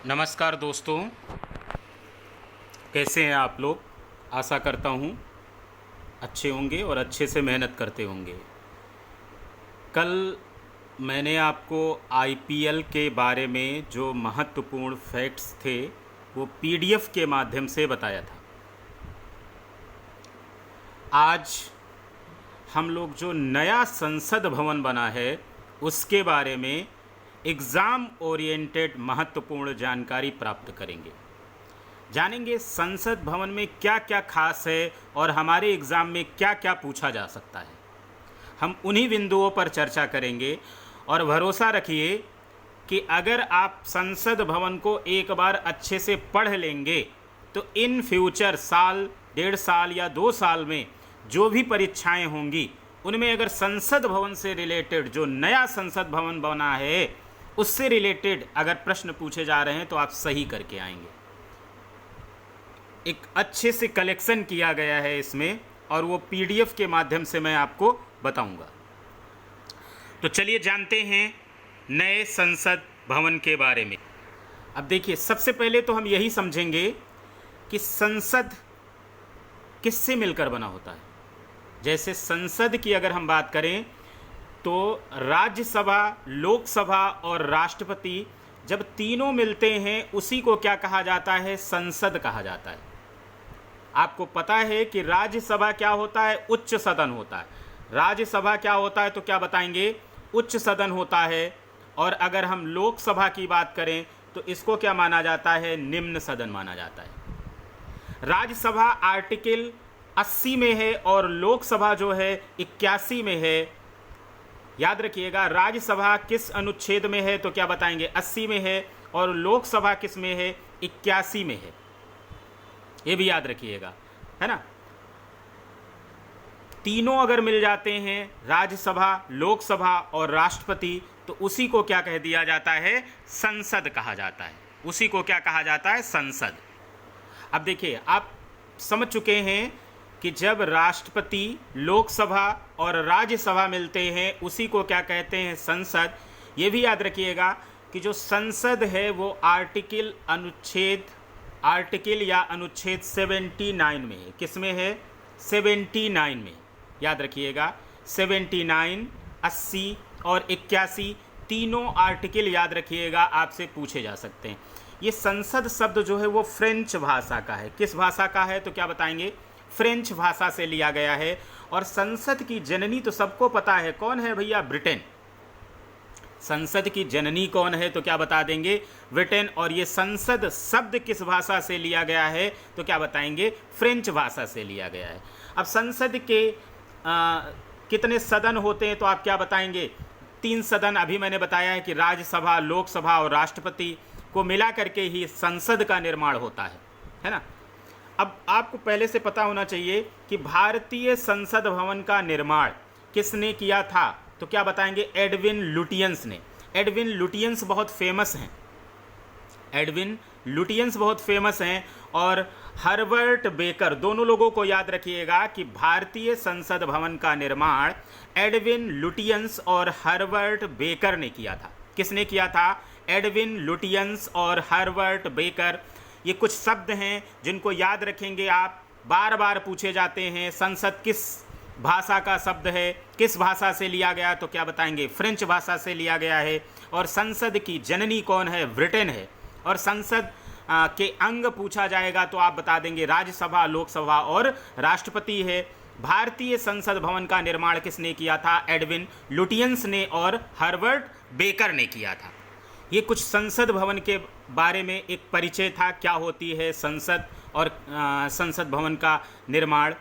नमस्कार दोस्तों, कैसे हैं आप लोग। आशा करता हूँ अच्छे होंगे और अच्छे से मेहनत करते होंगे। कल मैंने आपको आईपीएल के बारे में जो महत्वपूर्ण फैक्ट्स थे वो पीडीएफ के माध्यम से बताया था। आज हम लोग जो नया संसद भवन बना है उसके बारे में एग्ज़ाम ओरिएंटेड महत्वपूर्ण जानकारी प्राप्त करेंगे। जानेंगे संसद भवन में क्या क्या खास है और हमारे एग्ज़ाम में क्या क्या पूछा जा सकता है। हम उन्हीं बिंदुओं पर चर्चा करेंगे और भरोसा रखिए कि अगर आप संसद भवन को एक बार अच्छे से पढ़ लेंगे तो इन फ्यूचर साल, 1.5 साल या 2 साल में जो भी परीक्षाएं होंगी उनमें अगर संसद भवन से रिलेटेड जो नया संसद भवन बना है उससे रिलेटेड अगर प्रश्न पूछे जा रहे हैं तो आप सही करके आएंगे। एक अच्छे से कलेक्शन किया गया है इसमें और वो पीडीएफ के माध्यम से मैं आपको बताऊंगा। तो चलिए जानते हैं नए संसद भवन के बारे में। अब देखिए, सबसे पहले तो हम यही समझेंगे कि संसद किससे मिलकर बना होता है। जैसे संसद की अगर हम बात करें तो राज्यसभा, लोकसभा और राष्ट्रपति जब तीनों मिलते हैं उसी को क्या कहा जाता है? संसद कहा जाता है। आपको पता है कि राज्यसभा क्या होता है? उच्च सदन होता है। राज्यसभा क्या होता है तो क्या बताएंगे? उच्च सदन होता है। और अगर हम लोकसभा की बात करें तो इसको क्या माना जाता है? निम्न सदन माना जाता है। राज्यसभा आर्टिकल 80 में है और लोकसभा जो है 81 में है। याद रखिएगा, राज्यसभा किस अनुच्छेद में है तो क्या बताएंगे? 80 में है। और लोकसभा किस में है? 81 में है। ये भी याद रखिएगा, है ना। तीनों अगर मिल जाते हैं, राज्यसभा, लोकसभा और राष्ट्रपति, तो उसी को क्या कह दिया जाता है? संसद कहा जाता है। उसी को क्या कहा जाता है? संसद। अब देखिए, आप समझ चुके हैं कि जब राष्ट्रपति, लोकसभा और राज्यसभा मिलते हैं उसी को क्या कहते हैं? संसद। ये भी याद रखिएगा कि जो संसद है वो आर्टिकल या अनुच्छेद 79 में है। किस में है? 79 में। याद रखिएगा, 79, 80 और 81 तीनों आर्टिकल याद रखिएगा, आपसे पूछे जा सकते हैं। ये संसद शब्द जो है वो फ्रेंच भाषा का है। किस भाषा का है तो क्या बताएंगे? फ्रेंच भाषा से लिया गया है। और संसद की जननी तो सबको पता है, कौन है भैया? ब्रिटेन। संसद की जननी कौन है तो क्या बता देंगे? ब्रिटेन। और ये संसद शब्द किस भाषा से लिया गया है तो क्या बताएंगे? फ्रेंच भाषा से लिया गया है। अब संसद के कितने सदन होते हैं तो आप क्या बताएंगे? 3 सदन। अभी मैंने बताया है कि राज्यसभा, लोकसभा और राष्ट्रपति को मिला करके ही संसद का निर्माण होता है ना। अब आपको पहले से पता होना चाहिए कि भारतीय संसद भवन का निर्माण किसने किया था तो क्या बताएंगे? एडविन लुटियंस ने। एडविन लुटियंस बहुत फेमस हैं। एडविन लुटियंस बहुत फेमस हैं। और हर्बर्ट बेकर, दोनों लोगों को याद रखिएगा कि भारतीय संसद भवन का निर्माण एडविन लुटियंस और हर्बर्ट बेकर ने किया था। किसने किया था? एडविन लुटियंस और हर्बर्ट बेकर। ये कुछ शब्द हैं जिनको याद रखेंगे आप, बार बार पूछे जाते हैं। संसद किस भाषा का शब्द है? किस भाषा से लिया गया तो क्या बताएंगे? फ्रेंच भाषा से लिया गया है। और संसद की जननी कौन है? ब्रिटेन है। और संसद के अंग पूछा जाएगा तो आप बता देंगे राज्यसभा, लोकसभा और राष्ट्रपति है। भारतीय संसद भवन का निर्माण किसने किया था? एडविन लुटियंस ने और हर्बर्ट बेकर ने किया था। ये कुछ संसद भवन के बारे में एक परिचय था, क्या होती है संसद और संसद भवन का निर्माण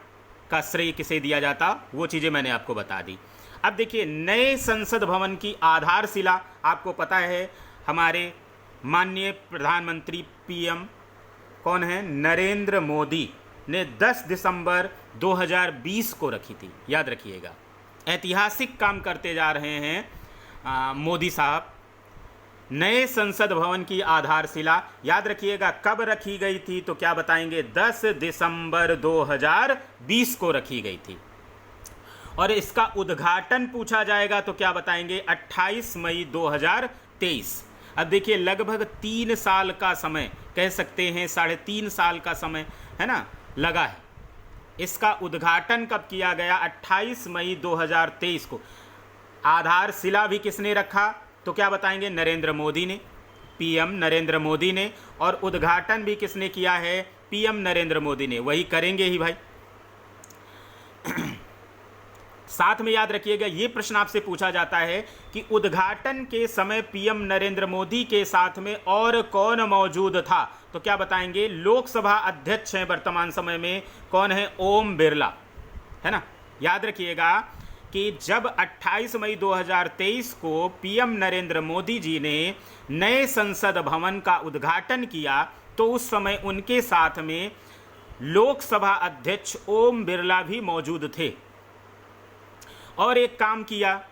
का श्रेय किसे दिया जाता, वो चीज़ें मैंने आपको बता दी। अब देखिए, नए संसद भवन की आधारशिला आपको पता है हमारे माननीय प्रधानमंत्री पीएम कौन है? नरेंद्र मोदी ने 10 दिसंबर 2020 को रखी थी। याद रखिएगा, ऐतिहासिक काम करते जा रहे हैं मोदी साहब। नए संसद भवन की आधारशिला याद रखिएगा कब रखी गई थी तो क्या बताएंगे? 10 दिसंबर 2020 को रखी गई थी। और इसका उद्घाटन पूछा जाएगा तो क्या बताएंगे? 28 मई 2023। अब देखिए लगभग 3 साल का समय, कह सकते हैं 3.5 साल का समय, है ना, लगा है। इसका उद्घाटन कब किया गया? 28 मई 2023 को। आधारशिला भी किसने रखा? तो क्या बताएंगे? नरेंद्र मोदी ने, पीएम नरेंद्र मोदी ने। और उद्घाटन भी किसने किया है? पीएम नरेंद्र मोदी ने। वही करेंगे ही भाई। साथ में याद रखिएगा, ये प्रश्न आपसे पूछा जाता है कि उद्घाटन के समय पीएम नरेंद्र मोदी के साथ में और कौन मौजूद था? तो क्या बताएंगे? लोकसभा अध्यक्ष हैं वर्तमान समय में, कौन है? ओम बिरला, है ना। याद रखिएगा कि जब 28 मई 2023 को पीएम नरेंद्र मोदी जी ने नए संसद भवन का उद्घाटन किया तो उस समय उनके साथ में लोकसभा अध्यक्ष ओम बिरला भी मौजूद थे। और एक काम किया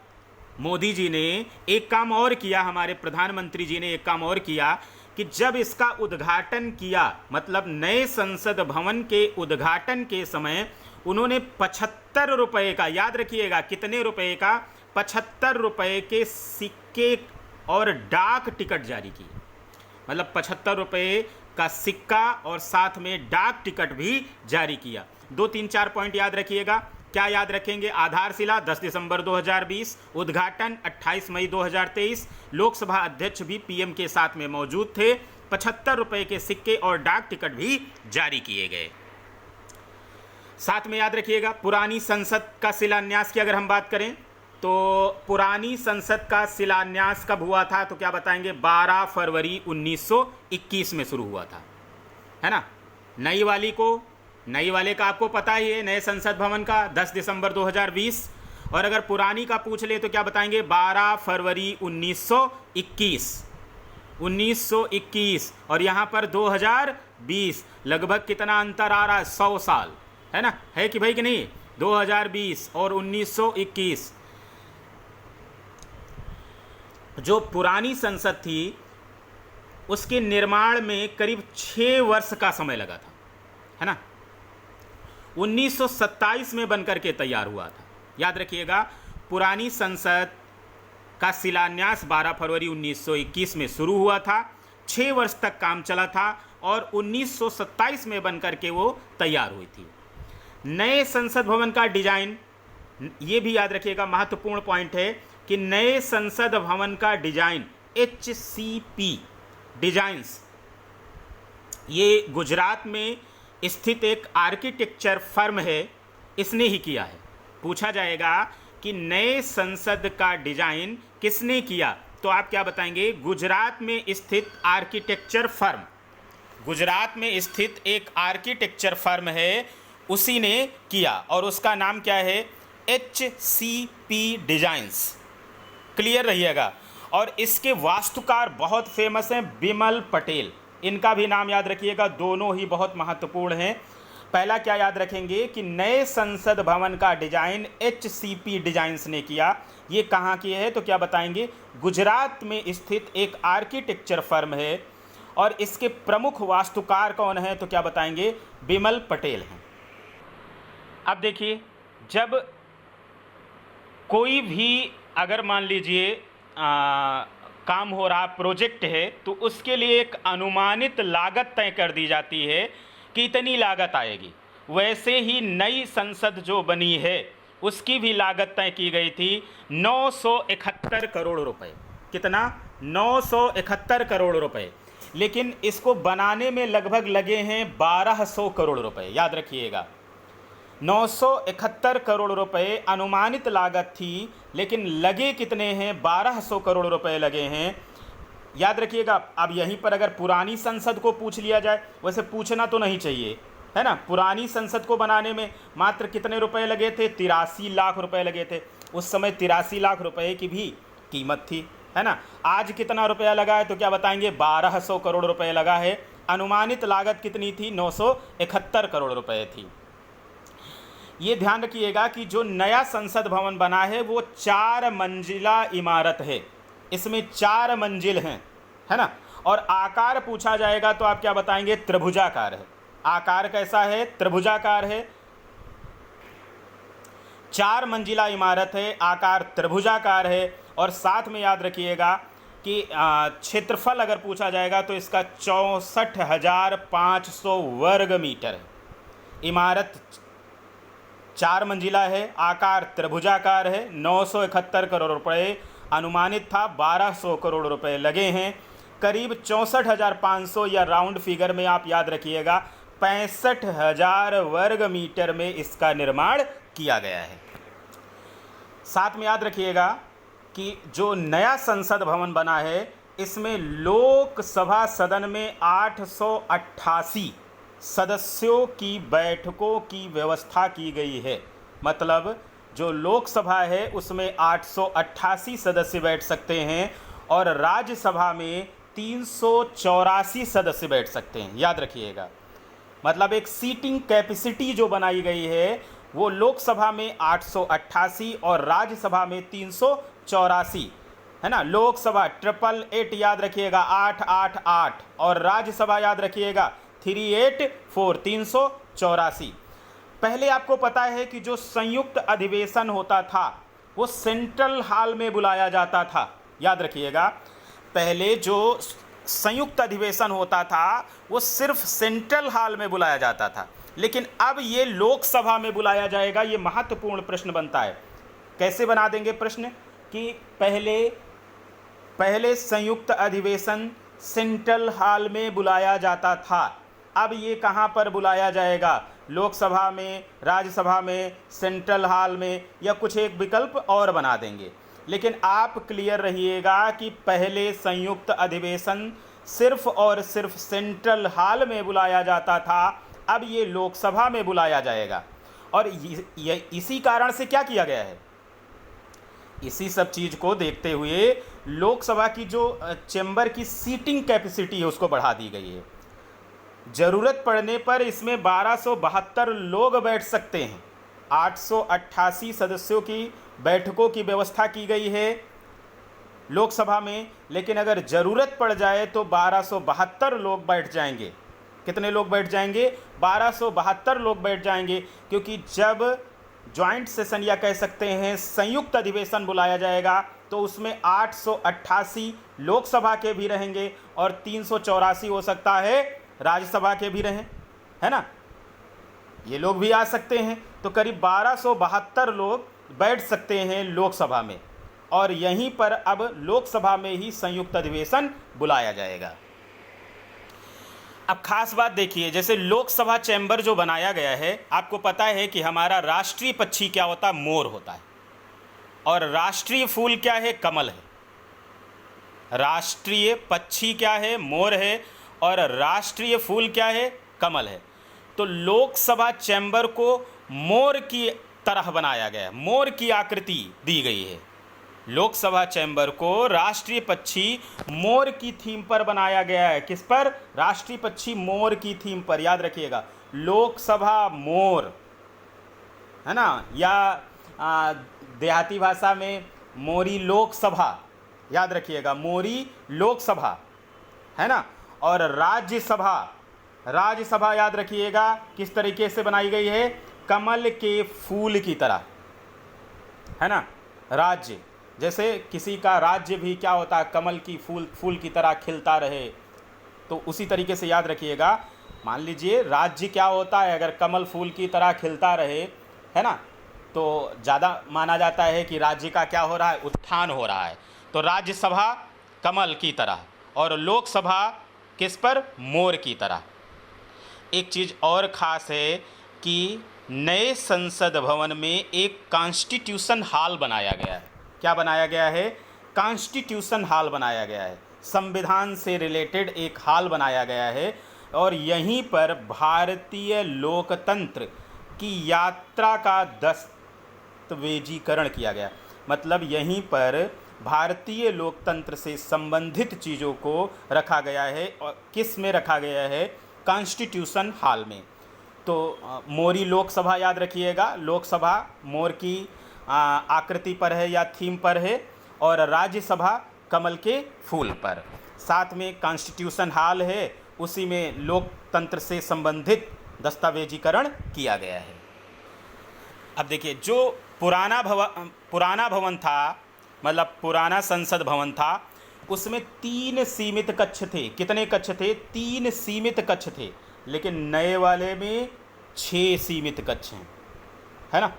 मोदी जी ने, एक काम और किया, हमारे प्रधानमंत्री जी ने एक काम और किया कि जब इसका उद्घाटन किया, मतलब नए संसद भवन के उद्घाटन के समय उन्होंने 75 रुपए का, याद रखिएगा कितने रुपए का? 75 रुपए के सिक्के और डाक टिकट जारी किए। मतलब 75 रुपए का सिक्का और साथ में डाक टिकट भी जारी किया। 2, 3, 4 पॉइंट याद रखिएगा। क्या याद रखेंगे? आधारशिला 10 दिसंबर 2020, उद्घाटन 28 मई 2023, लोकसभा अध्यक्ष भी पीएम के साथ में मौजूद थे, 75 रुपए के सिक्के और डाक टिकट भी जारी किए गए। साथ में याद रखिएगा पुरानी संसद का शिलान्यास की अगर हम बात करें तो पुरानी संसद का शिलान्यास कब हुआ था? तो क्या बताएंगे? 12 फरवरी 1921 में शुरू हुआ था, है ना। नई वाले का आपको पता ही है, नए संसद भवन का 10 दिसंबर 2020। और अगर पुरानी का पूछ ले तो क्या बताएंगे? 12 फरवरी 1921 और यहाँ पर 2020। लगभग कितना अंतर आ रहा है? 100 साल, है ना, है कि भाई कि नहीं? 2020 और 1921। जो पुरानी संसद थी उसके निर्माण में करीब 6 वर्ष का समय लगा था, है ना। 1927 में बनकर के तैयार हुआ था। याद रखिएगा पुरानी संसद का शिलान्यास 12 फरवरी 1921 में शुरू हुआ था, 6 वर्ष तक काम चला था और 1927 में बनकर के वो तैयार हुई थी। नए संसद भवन का डिजाइन, ये भी याद रखिएगा, महत्वपूर्ण पॉइंट है कि नए संसद भवन का डिजाइन HCP डिजाइंस, ये गुजरात में स्थित एक आर्किटेक्चर फर्म है, इसने ही किया है। पूछा जाएगा कि नए संसद का डिजाइन किसने किया? तो आप क्या बताएंगे? गुजरात में स्थित आर्किटेक्चर फर्म, गुजरात में स्थित एक आर्किटेक्चर फर्म है, उसी ने किया और उसका नाम क्या है? HCP designs. क्लियर रहिएगा। और इसके वास्तुकार बहुत फेमस हैं, बिमल पटेल। इनका भी नाम याद रखिएगा, दोनों ही बहुत महत्वपूर्ण हैं। पहला क्या याद रखेंगे कि नए संसद भवन का डिजाइन HCP डिजाइंस ने किया। ये कहाँ की है? तो क्या बताएंगे? गुजरात में स्थित एक आर्किटेक्चर फर्म है और इसके प्रमुख वास्तुकार कौन है? तो क्या बताएंगे? बिमल पटेल हैं। अब देखिए, जब कोई भी अगर मान लीजिए काम हो रहा, प्रोजेक्ट है, तो उसके लिए एक अनुमानित लागत तय कर दी जाती है कि इतनी लागत आएगी। वैसे ही नई संसद जो बनी है उसकी भी लागत तय की गई थी 971 करोड़ रुपए। कितना? 971 करोड़ रुपए। लेकिन इसको बनाने में लगभग लगे हैं 1200 करोड़ रुपए। याद रखिएगा 971 करोड़ रुपए अनुमानित लागत थी, लेकिन लगे कितने हैं? 1200 करोड़ रुपए लगे हैं। याद रखिएगा। अब यहीं पर अगर पुरानी संसद को पूछ लिया जाए, वैसे पूछना तो नहीं चाहिए, है ना। पुरानी संसद को बनाने में मात्र कितने रुपए लगे थे? 83 लाख रुपए लगे थे। उस समय 83 लाख रुपए की भी कीमत थी, है ना। आज कितना रुपया लगा है? तो क्या बताएंगे? 1200 करोड़ रुपए लगा है। अनुमानित लागत कितनी थी? 971 करोड़ रुपए थी। ये ध्यान रखिएगा कि जो नया संसद भवन बना है वो 4 मंजिला इमारत है। इसमें 4 मंजिल हैं, है ना। और आकार पूछा जाएगा तो आप क्या बताएंगे? त्रिभुजाकार है। आकार कैसा है? त्रिभुजाकार है। 4 मंजिला इमारत है, आकार त्रिभुजाकार है। और साथ में याद रखिएगा कि क्षेत्रफल अगर पूछा जाएगा तो इसका 64,500 वर्ग मीटर है। इमारत 4 मंजिला है, आकार त्रिभुजाकार है, 971 करोड़ रुपए अनुमानित था, 1200 करोड़ रुपए लगे हैं। करीब 64,500 या राउंड फिगर में आप याद रखिएगा 65,000 वर्ग मीटर में इसका निर्माण किया गया है। साथ में याद रखिएगा कि जो नया संसद भवन बना है इसमें लोकसभा सदन में 888 सदस्यों की बैठकों की व्यवस्था की गई है। मतलब जो लोकसभा है उसमें 888 सदस्य बैठ सकते हैं और राज्यसभा में 384 सदस्य बैठ सकते हैं, याद रखिएगा। मतलब एक सीटिंग कैपेसिटी जो बनाई गई है वो लोकसभा में 888 और राज्यसभा में 384 है ना। लोकसभा 888 याद रखिएगा 888 और राज्यसभा याद रखिएगा 384 384। पहले आपको पता है कि जो संयुक्त अधिवेशन होता था वो सेंट्रल हॉल में बुलाया जाता था, याद रखिएगा। पहले जो संयुक्त अधिवेशन होता था वो सिर्फ सेंट्रल हॉल में बुलाया जाता था, लेकिन अब ये लोकसभा में बुलाया जाएगा। ये महत्वपूर्ण प्रश्न बनता है। कैसे बना देंगे प्रश्न कि पहले संयुक्त अधिवेशन सेंट्रल हॉल में बुलाया जाता था, अब ये कहाँ पर बुलाया जाएगा? लोकसभा में, राज्यसभा में, सेंट्रल हॉल में, या कुछ एक विकल्प और बना देंगे। लेकिन आप क्लियर रहिएगा कि पहले संयुक्त अधिवेशन सिर्फ और सिर्फ सेंट्रल हॉल में बुलाया जाता था, अब ये लोकसभा में बुलाया जाएगा। और इसी कारण से क्या किया गया है, इसी सब चीज़ को देखते हुए लोकसभा की जो चेंबर की सीटिंग कैपेसिटी है उसको बढ़ा दी गई है। ज़रूरत पड़ने पर इसमें 1272 लोग बैठ सकते हैं। 888 सदस्यों की बैठकों की व्यवस्था की गई है लोकसभा में, लेकिन अगर ज़रूरत पड़ जाए तो 1272 लोग बैठ जाएंगे। कितने लोग बैठ जाएंगे? 1272 लोग बैठ जाएंगे, क्योंकि जब जॉइंट सेशन या कह सकते हैं संयुक्त अधिवेशन बुलाया जाएगा तो उसमें 888 लोकसभा के भी रहेंगे और 384 हो सकता है राज्यसभा के भी रहें, है ना। ये लोग भी आ सकते हैं, तो करीब 1272 लोग बैठ सकते हैं लोकसभा में, और यहीं पर अब लोकसभा में ही संयुक्त अधिवेशन बुलाया जाएगा। अब खास बात देखिए, जैसे लोकसभा चैम्बर जो बनाया गया है, आपको पता है कि हमारा राष्ट्रीय पक्षी क्या होता है? मोर होता है। और राष्ट्रीय फूल क्या है? कमल है। राष्ट्रीय पक्षी क्या है? मोर है। और राष्ट्रीय फूल क्या है? कमल है। तो लोकसभा चैम्बर को मोर की तरह बनाया गया है, मोर की आकृति दी गई है। लोकसभा चैम्बर को राष्ट्रीय पक्षी मोर की थीम पर बनाया गया है। किस पर? राष्ट्रीय पक्षी मोर की थीम पर, याद रखिएगा। लोकसभा मोर, है ना, या देहाती भाषा में मोरी लोकसभा, याद रखिएगा, मोरी लोकसभा, है ना। और राज्यसभा याद रखिएगा किस तरीके से बनाई गई है? कमल के फूल की तरह, है ना। राज्य, जैसे किसी का राज्य भी क्या होता है? कमल की फूल की तरह खिलता रहे, तो उसी तरीके से याद रखिएगा। मान लीजिए राज्य क्या होता है? अगर कमल फूल की तरह खिलता रहे, है ना, तो ज़्यादा माना जाता है कि राज्य का क्या हो रहा है? उत्थान हो रहा है। तो राज्यसभा कमल की तरह और लोकसभा किस पर? मोर की तरह। एक चीज़ और ख़ास है कि नए संसद भवन में एक कॉन्स्टिट्यूशन हॉल बनाया गया है। क्या बनाया गया है? कॉन्स्टिट्यूशन हॉल बनाया गया है। संविधान से रिलेटेड एक हॉल बनाया गया है, और यहीं पर भारतीय लोकतंत्र की यात्रा का दस्तावेजीकरण किया गया। मतलब यहीं पर भारतीय लोकतंत्र से संबंधित चीज़ों को रखा गया है। और किस में रखा गया है? कॉन्स्टिट्यूशन हॉल में। तो मोरी लोकसभा याद रखिएगा, लोकसभा मोर की आकृति पर है या थीम पर है, और राज्यसभा कमल के फूल पर। साथ में कॉन्स्टिट्यूशन हॉल है, उसी में लोकतंत्र से संबंधित दस्तावेजीकरण किया गया है। अब देखिए, जो पुराना भवन था, मतलब पुराना संसद भवन था, उसमें 3 सीमित कक्ष थे। कितने कक्ष थे? 3 सीमित कक्ष थे। लेकिन नए वाले में 6 सीमित कक्ष हैं, है ना।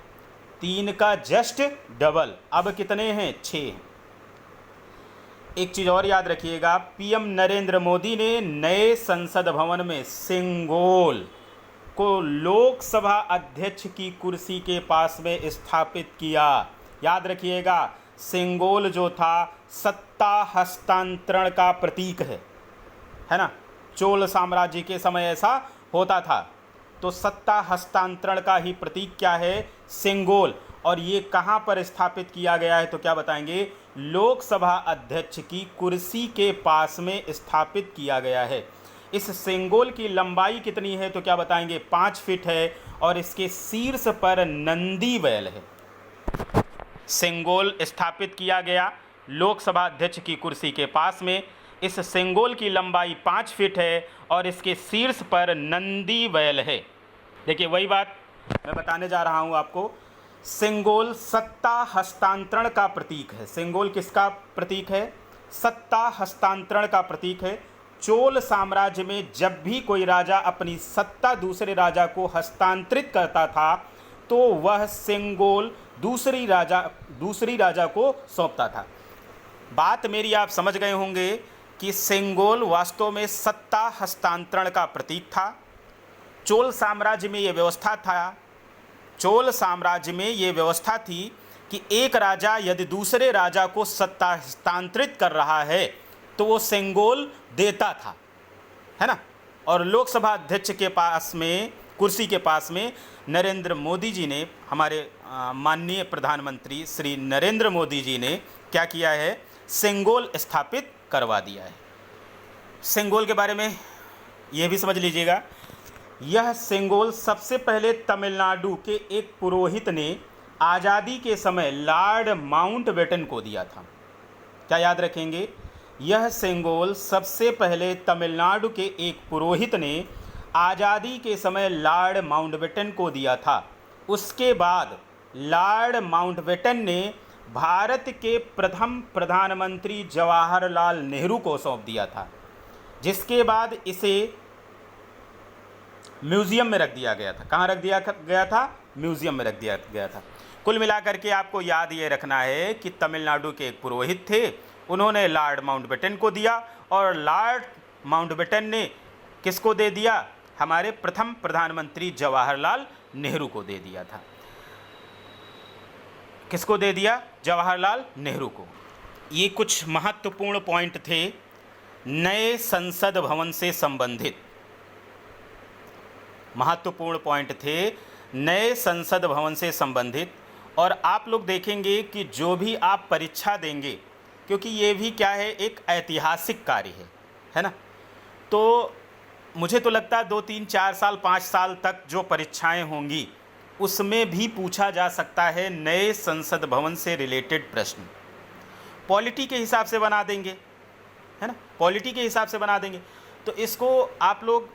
3 का जस्ट डबल। अब कितने हैं? 6 हैं। एक चीज़ और याद रखिएगा, पीएम नरेंद्र मोदी ने नए संसद भवन में सेंगोल को लोकसभा अध्यक्ष की कुर्सी के पास में स्थापित किया। याद रखिएगा, सेंगोल जो था सत्ता हस्तांतरण का प्रतीक है ना। चोल साम्राज्य के समय ऐसा होता था। तो सत्ता हस्तांतरण का ही प्रतीक क्या है? सेंगोल। और ये कहाँ पर स्थापित किया गया है? तो क्या बताएंगे? लोकसभा अध्यक्ष की कुर्सी के पास में स्थापित किया गया है। इस सेंगोल की लंबाई कितनी है? तो क्या बताएंगे? 5 फीट है। और इसके शीर्ष पर नंदी बैल है। सेंगोल स्थापित किया गया लोकसभा अध्यक्ष की कुर्सी के पास में। इस सेंगोल की लंबाई 5 फीट है और इसके शीर्ष पर नंदी बैल है। देखिए, वही बात मैं बताने जा रहा हूँ आपको। सेंगोल सत्ता हस्तांतरण का प्रतीक है। सेंगोल किसका प्रतीक है? सत्ता हस्तांतरण का प्रतीक है। चोल साम्राज्य में जब भी कोई राजा अपनी सत्ता दूसरे राजा को हस्तांतरित करता था तो वह सेंगोल दूसरी राजा को सौंपता था। बात मेरी आप समझ गए होंगे कि सेंगोल वास्तव में सत्ता हस्तांतरण का प्रतीक था। चोल साम्राज्य में ये व्यवस्था थी कि एक राजा यदि दूसरे राजा को सत्ता हस्तांतरित कर रहा है तो वो सेंगोल देता था, है ना। और लोकसभा अध्यक्ष के पास में, कुर्सी के पास में नरेंद्र मोदी जी ने, हमारे माननीय प्रधानमंत्री श्री नरेंद्र मोदी जी ने क्या किया है? सेंगोल स्थापित करवा दिया है। सेंगोल के बारे में यह भी समझ लीजिएगा, यह सेंगोल सबसे पहले तमिलनाडु के एक पुरोहित ने आज़ादी के समय लॉर्ड माउंटबेटन को दिया था। क्या याद रखेंगे? यह सेंगोल सबसे पहले तमिलनाडु के एक पुरोहित ने आज़ादी के समय लॉर्ड माउंटबेटन को दिया था। उसके बाद लॉर्ड माउंटबेटन ने भारत के प्रथम प्रधानमंत्री जवाहरलाल नेहरू को सौंप दिया था, जिसके बाद इसे म्यूज़ियम में रख दिया गया था। कहाँ रख दिया गया था? म्यूज़ियम में रख दिया गया था। कुल मिलाकर के आपको याद ये रखना है कि तमिलनाडु के एक पुरोहित थे, उन्होंने लॉर्ड माउंटबेटन को दिया और लॉर्ड माउंटबेटन ने किसको दे दिया? हमारे प्रथम प्रधानमंत्री जवाहरलाल नेहरू को दे दिया था। किसको दे दिया? जवाहरलाल नेहरू को। ये कुछ महत्वपूर्ण पॉइंट थे नए संसद भवन से संबंधित। महत्वपूर्ण पॉइंट थे नए संसद भवन से संबंधित। और आप लोग देखेंगे कि जो भी आप परीक्षा देंगे, क्योंकि ये भी क्या है, एक ऐतिहासिक कार्य है ना। तो मुझे तो लगता है 2, 3, 4 साल, 5 साल तक जो परीक्षाएं होंगी उसमें भी पूछा जा सकता है नए संसद भवन से रिलेटेड प्रश्न। पॉलिटी के हिसाब से बना देंगे, है ना, पॉलिटी के हिसाब से बना देंगे। तो इसको आप लोग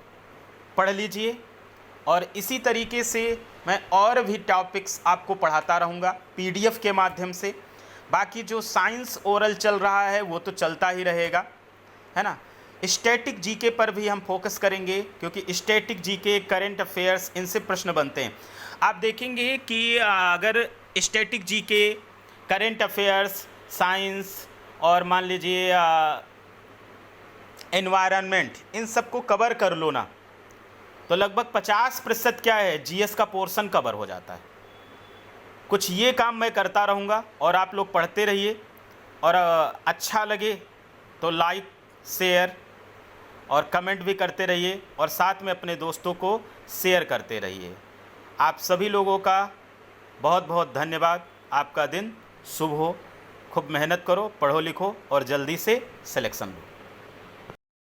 पढ़ लीजिए और इसी तरीके से मैं और भी टॉपिक्स आपको पढ़ाता रहूँगा PDF के माध्यम से। बाकी जो साइंस ओरल चल रहा है वो तो चलता ही रहेगा, है ना। स्टैटिक जीके पर भी हम फोकस करेंगे, क्योंकि स्टैटिक जीके, करंट अफेयर्स, इनसे प्रश्न बनते हैं। आप देखेंगे कि अगर static GK, current affairs, science और मान लीजिए एनवायरनमेंट, इन सबको कवर कर लो ना, तो लगभग 50% क्या है, GS का पोर्शन कवर हो जाता है। कुछ ये काम मैं करता रहूँगा और आप लोग पढ़ते रहिए। और अच्छा लगे तो लाइक, शेयर और कमेंट भी करते रहिए और साथ में अपने दोस्तों को शेयर करते रहिए। आप सभी लोगों का बहुत बहुत धन्यवाद। आपका दिन शुभ हो। खूब मेहनत करो, पढ़ो लिखो और जल्दी से सिलेक्शन लो।